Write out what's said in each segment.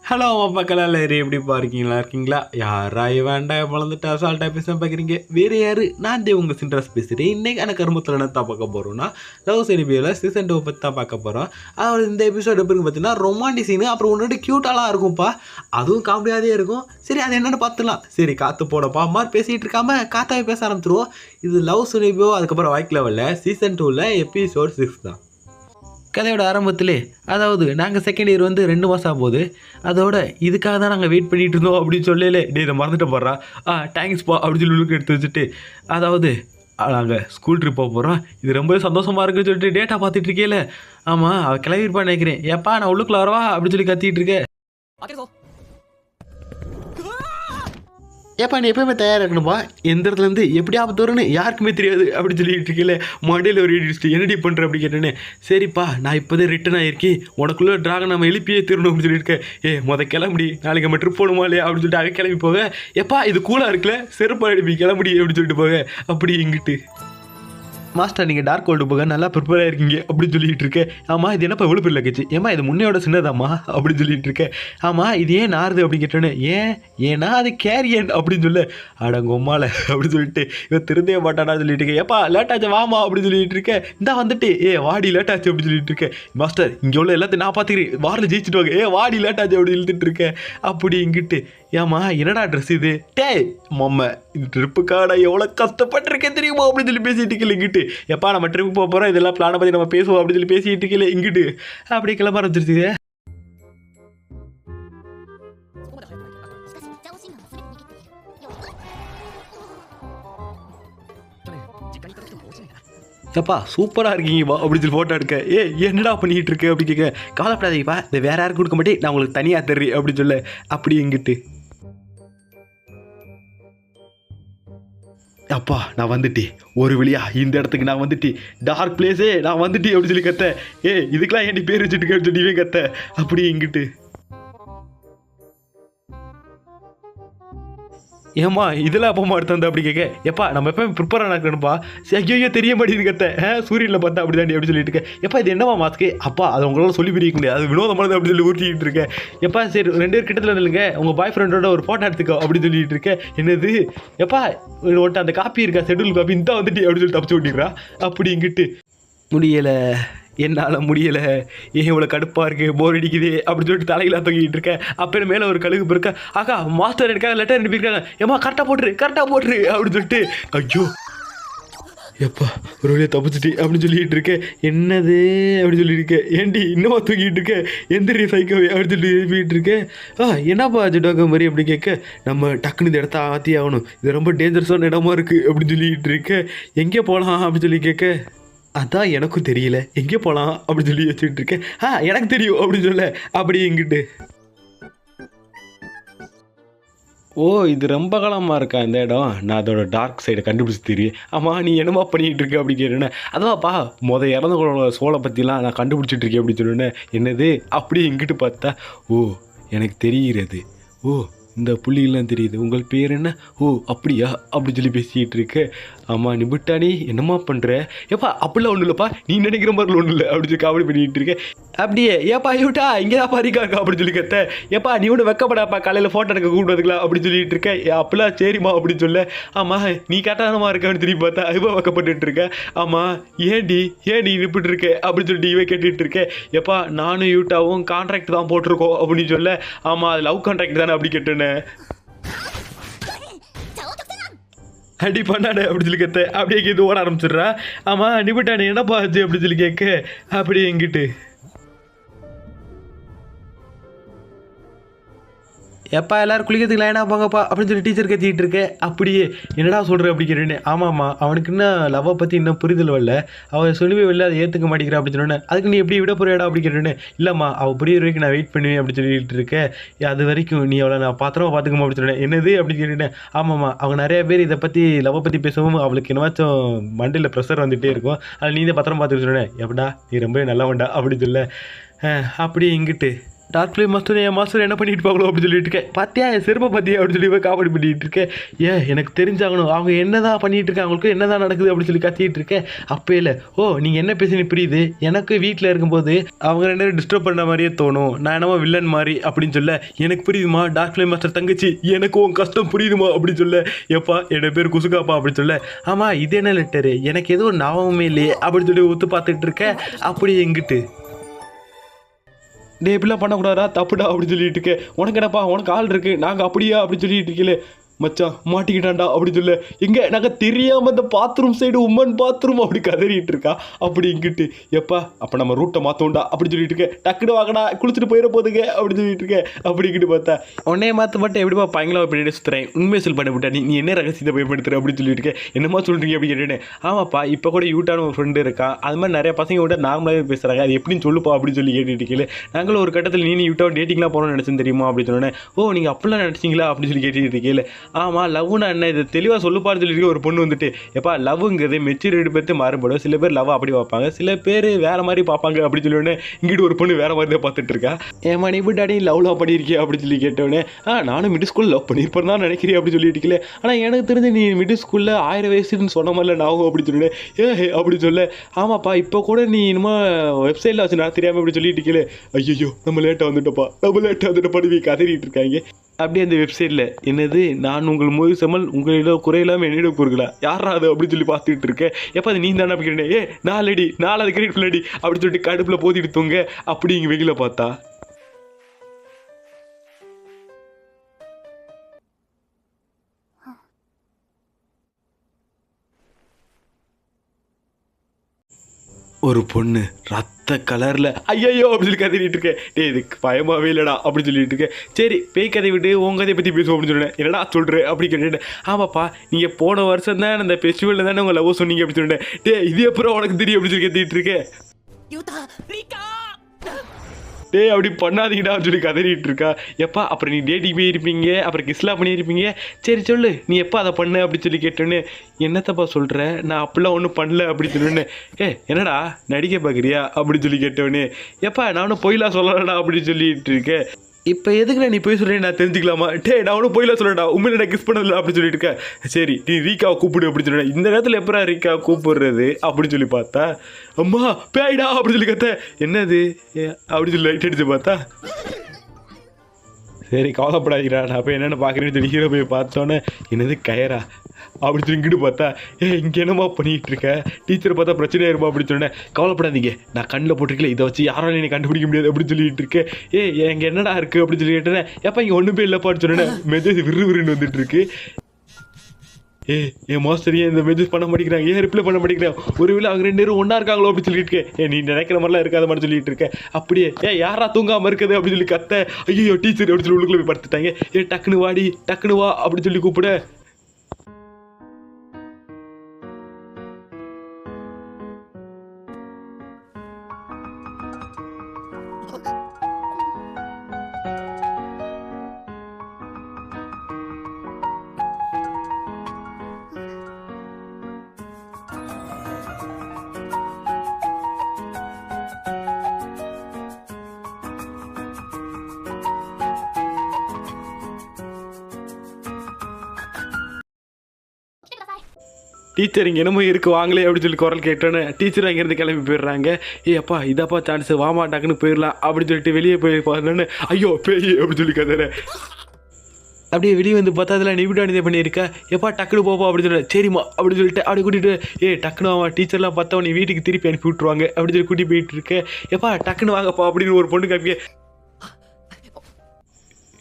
Hello மக்கள் எல்லாரும் எப்படிப்பா இருக்கீங்களா யாராய் வேண்டாம் வளர்ந்துட்டு அசால்ட்டாக பேச பார்க்குறீங்க வேறு யார் நான் உங்கள் சின்ட்ரஸ் பேசுகிறேன். இன்றைக்கான கருமத்தில் என்ன தான் பார்க்க போகிறோம்னா லவ் சினிபியில் சீசன் 2 பற்றி தான் பார்க்க போகிறோம். அதாவது இந்த எபிசோட் எப்படி பார்த்தீங்கன்னா ரொமான்டிக் சீனு அப்புறம் ஒன்று க்யூட்டாலாம் இருக்கும்ப்பா, அதுவும் காமெடியாகவே இருக்கும். சரி அது என்னென்னு பார்த்துலாம். சரி காற்று போடப்பா மாதிரி பேசிகிட்டு இருக்காம காத்தாவே பேச ஆரம்பிச்சிருவோம். இது லவ் சினிபியோ அதுக்கப்புறம் வாய்க்கு லெவலில் சீசன் 2ல் எபிசோட் 6 தான். கதையோட ஆரம்பத்திலே அதாவது நாங்கள் செகண்ட் இயர் வந்து 2 மாதம் ஆகும்போது அதோட இதுக்காக தான் நாங்கள் வெயிட் பண்ணிகிட்டு இருந்தோம் அப்படின்னு சொல்லலே டே இதை மறந்துட்டு போடுறா தேங்க்ஸ்ப்பா அப்படின்னு சொல்லி எடுத்து வச்சுட்டு அதாவது நாங்கள் ஸ்கூல் ட்ரிப் போக போகிறோம், இது ரொம்பவே சந்தோஷமாக இருக்குன்னு சொல்லிட்டு டேட்டா பார்த்துட்டு இருக்கேல. ஆமாம் அவள் கிளம்பிருப்பான்னு நினைக்கிறேன். ஏப்பா நான் உள்ளுக்குள்ள வரவா அப்படின்னு சொல்லி கத்திட்டு இருக்கேன். ஏப்பா நீ எப்போயுமே தயாராக இருக்கணும்ப்பா, எந்த இடத்துலேருந்து எப்படி ஆபத்து வரும்னு யாருக்குமே தெரியாது அப்படின்னு சொல்லிட்டு இருக்கல. மண்டையில் ஒரு இடிச்சுட்டு என்னடி பண்ணுற அப்படி கேட்டேன்னு. சரிப்பா நான் இப்போதே ரிட்டன் ஆகிருக்கேன், உனக்குள்ளே ட்ராகன் நம்ம எழுப்பியே தீரணும் அப்படின்னு சொல்லியிருக்கேன். கிளம்பி நாளைக்கு நம்ம ட்ரிப் போகணுமா இல்லையா அப்படின்னு சொல்லிட்டு அவன் கிளம்பி போக. எப்பா இது கூலாக இருக்குல்ல செருப்பா எழுப்பி கிளம்பி அப்படின்னு சொல்லிட்டு போக. அப்படி இங்கிட்டு மாஸ்டர் நீங்கள் டார்க் வேர்ல்டு போக நல்லா ப்ரிப்பேர் ஆகிருக்கீங்க அப்படின்னு சொல்லிட்டு இருக்கேன். ஆமாம் இது என்னப்பா எவ்வளோ பெரிய கட்சி, ஏமா இது முன்னையோட சின்னதாம்மா அப்படின்னு சொல்லிட்டு இருக்கேன். ஆமாம் இது ஏன் நாருது அப்படின்னு கேட்டோன்னே ஏன்னா அது கேரியன் அப்படின்னு சொல்ல. அடங்கொம்மால அப்படின்னு சொல்லிட்டு இவன் திருந்தே மாட்டானா சொல்லிட்டு இருக்கேன். ஏப்பா லேட்டாச்சு வாமா அப்படின்னு சொல்லிட்டு இருக்கேன். இந்தா வந்துட்டு வாடி லேட்டாச்சு அப்படின்னு சொல்லிட்டு இருக்கேன். மாஸ்டர் இங்கே உள்ள எல்லாத்தையும் நான் பார்த்துக்கிறேன், வாரில் ஜெயிச்சுட்டு வாங்க, வாடி லேட்டாச்சு அப்படின்னு இழுத்துட்டு இருக்கேன். அப்படி இங்கிட்டு ஏமா என்னடா ட்ரெஸ் இது மம்ம இந்த ட்ரிப்புக்கான எவ்வளோ கஷ்டப்பட்டிருக்கேன் தெரியுமா அப்படின்னு சொல்லி பேசிட்டு இருக்கல. இங்கிட்டு எப்பா நம்ம ட்ரிப்பு போக போகிறோம், இதெல்லாம் பிளானை பற்றி நம்ம பேசுவோம் அப்படின்னு சொல்லி பேசிட்டு இருக்கல. இங்கிட்டு அப்படி கிளம்ப ஆரம்பிச்சிருச்சு. எப்பா சூப்பராக இருக்கீங்கப்பா அப்படின்னு சொல்லி ஃபோட்டோ எடுக்க. என்னடா பண்ணிக்கிட்டு இருக்கு அப்படி கேட்க. கவலைப்படாதீங்கப்பா இதை வேற யாரும் கொடுக்க மாட்டேன், நான் உங்களுக்கு தனியாக தர்றேன் அப்படின்னு சொல்ல. அப்படி இங்கிட்டு அப்பா நான் வந்துட்டேன் ஒரு வழியா இந்த இடத்துக்கு நான் வந்துட்டேன், டார்க் பிளேஸே நான் வந்துட்டேன் அப்படின்னு சொல்லி கத்த. இதுக்கெல்லாம் ஏன் பேர் வச்சுட்டு சொல்லி கத்த. அப்படி இங்கிட்டு ஏம்மா இதெல்லாம் அப்பமா எடுத்து அப்படி கேட்க. எப்பா நம்ம எப்போ ப்ரிப்பேர் ஆகணும்ப்பா. ஐயோ தெரிய மாட்டேங்குது கத்த. சூரியனில் பார்த்தா அப்படி தாண்டி அப்படி சொல்லிட்டு இருக்கேன். எப்பா இது என்னவா மாஸ்க்கு. அப்பா அது உங்களால் சொல்லி பிரிக்க முடியாது, அது வினோதமானது அப்படி சொல்லி ஊட்டிக்கிட்டு இருக்கேன். எப்பா சரி 2 பேர் கிட்டத்தில் இல்லைங்க உங்கள் பாய் ஃப்ரெண்டோட ஒரு ஃபோட்டோ எடுத்துக்கோ அப்படின்னு சொல்லிட்டு இருக்கேன். என்னது எப்பா ஒருட்ட அந்த காப்பி இருக்கா ஷெட்யூல் காப்பி இந்த வந்துட்டு அப்படின்னு சொல்லி தப்பிச்சு ஓட்டிடுறா. அப்படி இங்கிட்டு முடியலை என்னால் முடியலை, இவ்வளோ கடுப்பாக இருக்குது போர் அடிக்குது அப்படின்னு சொல்லிட்டு தலையில் தூங்கிட்டு இருக்கேன். அப்போ மேலே ஒரு கழுகு போயிருக்கேன். ஆகா மாஸ்டர் எனக்காக லெட்டர் அனுப்பியிருக்காங்க, ஏமா கரெக்டாக போட்டுரு அப்படின்னு சொல்லிட்டு ஐயோ எப்பா ஒரு வழியாக தப்பிச்சிட்டு அப்படின்னு சொல்லிட்டு இருக்கேன். என்னது அப்படின்னு சொல்லியிருக்கேன். ஏண்டி இன்னமா தூங்கிட்டு இருக்கேன், எந்திரி சைக்கோவே அப்படின்னு சொல்லி எழுப்பிட்டு இருக்கேன். என்னப்பா ஜிடோக்க மாதிரி அப்படி கேட்க. நம்ம டக்குன்னு இந்த இடத்த ஆற்றி ஆகணும், இது ரொம்ப டேஞ்சரஸான இடமா இருக்குது அப்படின்னு சொல்லிட்டு இருக்கேன். எங்கே போகலாம் அப்படின்னு சொல்லி கேட்க. அதான் எனக்கும் தெரியல எங்கே போகலாம் அப்படின்னு சொல்லி வச்சுக்கிட்டு இருக்கேன். எனக்கு தெரியும் அப்படின்னு சொல்ல. அப்படி இங்கிட்டு இது ரொம்ப காலமாக இருக்கா இந்த இடம், நான் அதோட டார்க் சைடை கண்டுபிடிச்சி தெரியும். ஆமாம் நீ என்னமா பண்ணிக்கிட்டு இருக்க அப்படி கேட்டேன். அதான்ப்பா இறந்த சோலை பற்றிலாம் நான் கண்டுபிடிச்சிட்டு இருக்கேன் அப்படின்னு சொன்னேன். என்னது அப்படி இங்கிட்டு பார்த்தா எனக்கு தெரிகிறது, இந்த புள்ளிகள்லாம் தெரியுது, உங்கள் பேர் என்ன, அப்படியா அப்படி சொல்லி பேசிக்கிட்டு இருக்க. ஆமாம் நீ விட்டானி என்னம்மா பண்ணுற. ஏப்பா அப்படிலாம் ஒன்றும் இல்லைப்பா, நீ நினைக்கிற மாதிரி ஒன்றும் இல்லை அப்படி சொல்லி காமெடி பண்ணிக்கிட்டு இருக்கேன். அப்படியே ஏப்பா ஐயோட்டா இங்கே தான் பாரிக்காக்கா அப்படின்னு சொல்லி கத்த. ஏப்பா நீ ஒன்று வெக்கப்படாப்பா காலையில் ஃபோட்டோ எடுக்க கூப்பிடுறதுக்கலாம் அப்படின்னு சொல்லிட்டு இருக்கேன். அப்படிலாம் சரிம்மா அப்படின்னு சொல்ல. ஆமாம் நீ கட்டாதமாக இருக்கான்னு திரும்பி பார்த்தா அதுவாக வெக்கப்பட்டு இருக்கேன். ஆமாம் ஏன் நீ நிப்பிட்டு இருக்க அப்படின்னு சொல்லிட்டு இவன் கேட்டுட்டு இருக்கேன். எப்பா நானும் யூட்டாவும் கான்ட்ராக்ட் தான் போட்டிருக்கோம் அப்படின்னு சொல்ல. ஆமாம் அது லவ் கான்ட்ராக்ட் தானே அப்படி கேட்டேன்னு அடி பண்ணானே அப்படி சொல்லி கத்த. அப்படியே இது ஓட ஆரம்பிச்சிடுறா. ஆமாம் நிப்பிட்டானே என்னப்பா ஆச்சு அப்படி சொல்லி கேட்க. அப்படியே எங்கிட்டு எப்பா எல்லோரும் குளிக்கிறதுக்கு லைனாக போங்கப்பா அப்படின்னு சொல்லி டீச்சர் கத்திக்கிட்டு இருக்கேன். அப்படியே என்னடா சொல்கிறேன் அப்படி கேட்டேன்னு. ஆமாம்மா அவனுக்கு இன்னும் லவ்வை பற்றி இன்னும் புரிதல் வரல, அவள் சொல்லவே இல்லை அதை ஏற்றுக்க மாட்டேங்கிறா அப்படி சொன்னேன். அதுக்கு நீ எப்படி விட போறியாடா அப்படி கேட்டேன்னு. இல்லைம்மா அவள் புரியுற வரைக்கும் நான் வெயிட் பண்ணுவேன் அப்படி சொல்லிட்டு இருக்கேன். அது வரைக்கும் நீ அவளை நான் பாத்திரமா பார்த்துக்கமா அப்படி சொன்னேன். என்னது அப்படி கேட்டேன். ஆமாம்மா அவங்க நிறைய பேர் இதை பற்றி லவ்வை பற்றி பேசவும் அவளுக்கு என்னவாச்சும் மண்டியில் ப்ரெஷர் வந்துகிட்டே இருக்கும், அதில் நீ தான் பத்திரம் பார்த்துக்க சொன்னேன். எப்படா நீ ரொம்ப நல்லவன்டா அப்படி சொல்ல. அப்படி இங்கிட்டு டார்க் ஃப்ளேம் மாஸ்டர் என் மாஸ்டர் என்ன பண்ணிட்டு இருப்பாங்களோ அப்படின்னு சொல்லிட்டு இருக்கேன். பார்த்தியா என் செருப்பை பார்த்தியா அப்படின்னு சொல்லி காமெடி பண்ணிட்டு இருக்கேன். எனக்கு தெரிஞ்சாகணும் அவங்க என்னதான் பண்ணிட்டு இருக்காங்க, அவங்களுக்கு என்னதான் நடக்குது அப்படின்னு சொல்லி கத்திட்டு இருக்கேன். அப்போ இல்லை, ஓ நீங்கள் என்ன பேசுனீங்க புரியுது, எனக்கு வீட்டில் இருக்கும்போது அவங்க ரெண்டு பேரும் டிஸ்டர்ப் பண்ண மாதிரியே தோணும், நான் என்னமோ வில்லன் மாதிரி அப்படின்னு சொல்ல, எனக்கு புரியுதுமா டார்க் ஃப்ளேம் மாஸ்டர் தங்கச்சி, எனக்கு உன் கஷ்டம் புரியுதுமா அப்படின்னு சொல்ல, எப்பா என் பேர் குசுகாப்பா அப்படின்னு சொல்ல, ஆமாம் இது என்ன லெட்டரு, எனக்கு எதுவும் ஞாபகமே இல்லையே அப்படின்னு சொல்லி ஒத்து பார்த்துட்டு இருக்கேன். அப்படி எங்கிட்டு டே இப்படிலாம் பண்ணக்கூடாதா, தப்புடா அப்படின்னு சொல்லிட்டு இருக்கேன். உனக்கு என்னப்பா, உனக்கு ஆள் இருக்கு, நாங்கள் அப்படியா அப்படின்னு சொல்லிட்டு இருக்கீங்களே, மச்சான் மாட்டிக்கிட்டான்டா அப்படின்னு சொல்ல, எங்கே நாங்கள் தெரியாமல் இந்த பாத்ரூம் சைடு உமன் பாத்ரூம் அப்படி கதறிட்டு இருக்கா. அப்படி இங்கிட்டு எப்பா அப்போ நம்ம ரூட்டை மாற்றோண்டா அப்படின்னு சொல்லிட்டு இருக்கேன். டக்குனு வாங்கடா குளிச்சுட்டு போயிட போதுங்க அப்படின்னு சொல்லிட்டு இருக்கேன். அப்படி இங்கிட்டு பார்த்தா உன்னைய மாற்ற மட்டும் எப்படிப்பா பயங்களாக பண்ணிட்டு சுற்றுறேன், உண்மையை சொல் பண்ண விட்டா நீ என்ன ரகசியத்தை பயன்படுத்துற அப்படின்னு சொல்லிட்டு இருக்கேன். என்னமா சொல்கிறீங்க அப்படின்னு கேட்டேன். ஆமாப்பா இப்போ கூட யூட்டான ஒரு ஃப்ரெண்டு இருக்கான், அது மாதிரி நிறைய பசங்க விட நார்மலாகவே பேசுகிறாங்க, அது எப்படின்னு சொல்லுப்பா அப்படின்னு சொல்லி கேட்டுட்டு இருக்கீங்களே. நாங்களும் ஒரு கட்டத்தில் நீ யூட்டாக டேட்டிங்லாம் போகணும்னு நினச்சேன் தெரியுமா அப்படின்னு சொன்னேன். ஓ நீங்கள் அப்படிலாம் நினச்சிங்களா அப்படின்னு சொல்லி கேட்டுட்டு இருக்கீங்களே. ஆமாம் லவ்னா என்ன, இது தெளிவாக சொல்லுப்பான்னு சொல்லிட்டு ஒரு பொண்ணு வந்துட்டு, எப்பா லவ்ங்கிறது மெச்சூரிட்டி பற்றி மாறுபடும், சில பேர் லவ் அப்படி பார்ப்பாங்க, சில பேர் வேறு மாதிரி பார்ப்பாங்க அப்படின்னு சொல்லிவிடனே இங்கிட்டு ஒரு பொண்ணு வேறு மாதிரி தான் பார்த்துட்டு இருக்கா. ஏமா நீ இப்படி டாடி லவ்லாம் பண்ணியிருக்கியா அப்படின்னு சொல்லி கேட்டோடனே, நானும் மிடில் ஸ்கூலில் லவ் பண்ணியிருப்பேன் தான் நினைக்கிறேன் அப்படின்னு சொல்லிட்டு இருக்கல. ஆனால் எனக்கு தெரிஞ்சு நீ மிடில் ஸ்கூலில் 1000 வயசுன்னு சொன்ன மாதிரில நான் அப்படின்னு சொன்னேன். அப்படி சொல்ல, ஆமாப்பா இப்போ கூட நீ இன்னுமா வெப்சைட்டில் வச்சு நான் தெரியாமல் அப்படி சொல்லிட்டு இருக்கல. ஐயோ நம்ம லேட்டாக வந்துட்டோப்பா, நம்ம லேட்டாக வந்துட்டப்பா நீ கதறிட்டு இருக்காங்க. அப்படியே அந்த வெப்சைட்டில் என்னது நான் உங்கள் மொழி சமல் உங்களிடம் குறையில்லாமல் என்னிடம் கூறுகளா யாரா அது அப்படின்னு சொல்லி பார்த்துட்டு இருக்கேன். எப்போ அது நீ தானே அப்படிக்கிறேன், நாலடி நாலாவது கிரெடிட் ஃபுல்லடி அப்படின்னு சொல்லிட்டு கடுப்பில் போத்திட்டு தூங்க. அப்படி இங்கே வெயில பார்த்தா ஒரு பொண்ணு ரத்த கலரில் ஐயோ அப்படின்னு சொல்லி கத்திட்டு இருக்கேன். இதுக்கு பயமாவே இல்லைடா அப்படின்னு சொல்லிட்டு இருக்கேன். சரி பேய் கதை விட்டு உன் கதையை பற்றி பேசுவோம் அப்படின்னு சொன்னேன். என்னடா சொல்கிறேன் அப்படி கேட்டுட்டேன். ஆமாப்பா நீங்கள் போன வருஷம் தான் அந்த ஃபெஸ்டிவலில் தானே உங்கள் லவ் சொன்னீங்க அப்படின்னு சொல்லிட்டேன். இது அப்புறம் உனக்கு தெரியும் அப்படின்னு சொல்லி கத்திட்டு இருக்கேன். அப்படி பண்ணாதீங்கடா சொல்லி கதறிட்டு இருக்கா. எப்பா அப்புறம் நீ டேட்டிங் போயிருப்பீங்க, அப்புறம் கிஸ்லாம் பண்ணியிருப்பீங்க, சரி சொல்லு நீ எப்போ அதை பண்ண அப்படின்னு சொல்லி கேட்டோன்னு, என்னத்தப்பா சொல்கிறேன் நான் அப்படிலாம் ஒன்றும் பண்ணல அப்படின்னு சொன்னேன்னு. என்னடா நடிக்க பார்க்குறியா அப்படின்னு சொல்லி கேட்டோன்னே, எப்பா நான் ஒன்றும் பொய்லாம் சொல்லலடா அப்படின்னு சொல்லிட்டு இருக்கேன். இப்போ எதுக்குடா நீ போய் சொல்கிறேன் நான் தெரிஞ்சுக்கலாமா? நான் ஒன்றும் போயில சொல்லடா, உண்மையில நான் கிஸ் பண்ணதில்லை அப்படின்னு சொல்லிட்டு இருக்கேன். சரி நீ ரீக்காவை கூப்பிடு அப்படின்னு சொன்னேன். இந்த நேரத்தில் எப்படா ரீக்கா கூப்பிடுறது அப்படின்னு சொல்லி பார்த்தா, அம்மா பேய்டா அப்படின்னு சொல்லி கத்த, என்னது அப்படின்னு சொல்லி லைட் அடித்து பார்த்தா, சரி கவலைப்படாதீரா நான் போய் என்னென்ன பார்க்குறேன்னு சொல்லி ஹீரோ போய் பார்த்தோன்னே, என்னது கயரா அப்படி சொல்லி இங்கிட்டு பார்த்தா, இங்கே என்னம்மா பண்ணிகிட்டு இருக்க, டீச்சரை பார்த்தா பிரச்சனையாக இருப்பா அப்படின்னு சொன்னேன். கவலைப்படாதீங்க நான் கண்ணில் போட்டிருக்கல, இதை வச்சு யாராலும் என்னை கண்டுபிடிக்க முடியாது அப்படின்னு சொல்லிட்டு இருக்கேன். எங்கே என்னடா இருக்குது அப்படின்னு சொல்லி கேட்டேன். எப்போ இங்கே ஒன்றுமே இல்லைப்பான்னு சொன்னேன். மெசேஜ் விறுவிறுன்னு வந்துட்டு இருக்கு. என் மாஸ்டர் ஏன் இந்த மெசேஜ் பண்ண மாட்டேங்கிறாங்க, ஏன் ரிப்ளை பண்ண மாட்டேங்கிறேன், ஒருவேளை அவங்க 2 பேரும் ஒன்றா இருக்காங்களோ அப்படின்னு சொல்லிட்டு இருக்கேன். நீ நினைக்கிற மாதிரிலாம் இருக்காத மாதிரி சொல்லிட்டு இருக்கேன். அப்படியே யாரா தூங்காமல் இருக்குது அப்படின்னு சொல்லி கத்த, ஐயோ டீச்சர் அப்படின்னு சொல்லி உள்ளுக்குள்ள போய் படுத்துட்டாங்க. டக்குனு வாடி டக்குனு வா அப்படின்னு சொல்லி கூப்பிட, டீச்சர் இங்கே என்னமோ இருக்குது வாங்களே அப்படின்னு சொல்லி குரல் கேட்டோன்னே டீச்சர் அங்கேருந்து கிளம்பி போயிடுறாங்க. அப்பா இதப்பா சான்ஸு வாமா டக்குன்னு போயிடலாம் அப்படின்னு சொல்லிட்டு வெளியே போய் பார்த்தோன்னே, ஐயோ பேய் அப்படின்னு சொல்லி கத்துறேன். அப்படியே வெளியே வந்து பார்த்தா அதில் நீ விட்டு அனுப்பி பண்ணியிருக்கா. எப்பா டக்குனு போப்பா அப்படின்னு சொல்ல, சரிம்மா அப்படின்னு சொல்லிட்டு அப்படி கூட்டிகிட்டு டக்குனு அவன் டீச்சர்லாம் பார்த்தா நீ வீட்டுக்கு திருப்பி அனுப்பி விட்ருவாங்க அப்படின்னு சொல்லி கூட்டி போயிட்டு இருக்கேன். எப்பா டக்குன்னு வாங்கப்பா அப்படின்னு ஒரு பொண்ணு காமிக்க,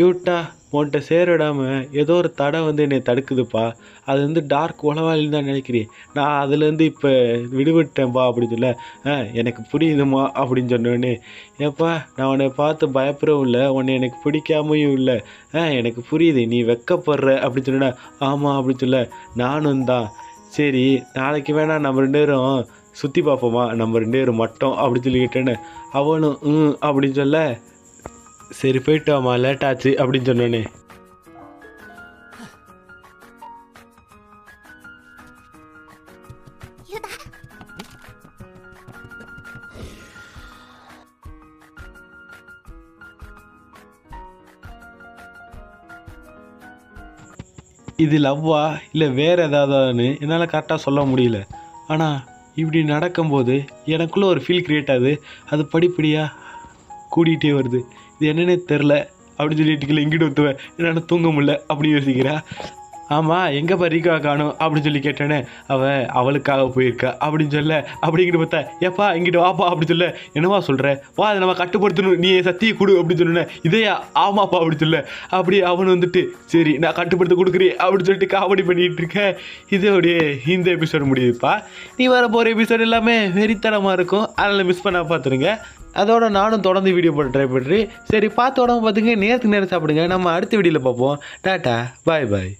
யூட்டா உன்கிட்ட சேரிடாமல் ஏதோ ஒரு தடை வந்து என்னை தடுக்குதுப்பா, அது வந்து டார்க் உளவாளின்னு தான் நினைக்கிறேன், நான் அதுலேருந்து இப்போ விடுவிட்டேன்ப்பா அப்படின்னு சொல்ல, எனக்கு புரியுதுமா அப்படின்னு சொன்னோடனே, ஏப்பா நான் உன்னை பார்த்து பயப்படவும் இல்லை, உன்னை எனக்கு பிடிக்காமையும் இல்லை, எனக்கு புரியுது நீ வெக்கப்படுற அப்படின்னு சொன்னா, ஆமாம் அப்படின்னு சொல்ல, நானும் தான், சரி நாளைக்கு வேணா நம்ம 2 பேரும் சுற்றி பார்ப்போமா, நம்ம 2 பேரும் மட்டும் அப்படின்னு சொல்லி கேட்டேன்னு, அவனும் அப்படின்னு சொல்ல, சரி போயிட்டு வாமா லேட் ஆச்சு அப்படின்னு சொன்னோன்னே, இது லவ்வா இல்லை வேறு ஏதாவதுன்னு என்னால் கரெக்டாக சொல்ல முடியல. ஆனால் இப்படி நடக்கும்போது எனக்குள்ளே ஒரு ஃபீல் க்ரியேட் ஆகுது. அது படிப்படியாக கூடிகிட்டே வருது. இது என்னன்னே தெரில அப்படின்னு சொல்லிட்டு எங்கிட்ட ஒத்துவேன் என்னால் தூங்க முடியல அப்படி யோசிக்கிறா. ஆமாம் எங்கேப்பா ரீகா காணும் அப்படின்னு சொல்லி கேட்டேனே, அவளுக்காக போயிருக்கா அப்படின்னு சொல்ல. அப்படிங்கிட்டு பார்த்தா ஏப்பா இங்கிட்ட வாப்பா அப்படி சொல்ல. என்னவா சொல்கிற, வா அதை நம்ம கட்டுப்படுத்தணும், நீ சத்தியை கொடு அப்படின்னு சொன்னேன். இதையா ஆமாப்பா அப்படி சொல்ல. அப்படி அவன் வந்துட்டு சரி நான் கட்டுப்படுத்த கொடுக்குறேன் அப்படின்னு சொல்லிட்டு காமெடி பண்ணிகிட்டு இருக்கேன். இதோடைய இந்த எபிசோடு முடியுதுப்பா. நீ வர போகிற எபிசோடு எல்லாமே வெறித்தனமாக இருக்கும், அதனால் மிஸ் பண்ண பார்த்துருங்க. அதோட நானும் தொடர்ந்து வீடியோ போட்டு ட்ரை பண்ணுறேன். சரி பார்த்து உடம்பு பார்த்துங்க, நேரத்துக்கு நேரம் சாப்பிடுங்க. நம்ம அடுத்த வீடியோவில் பார்ப்போம். டாட்டா பாய் பாய்.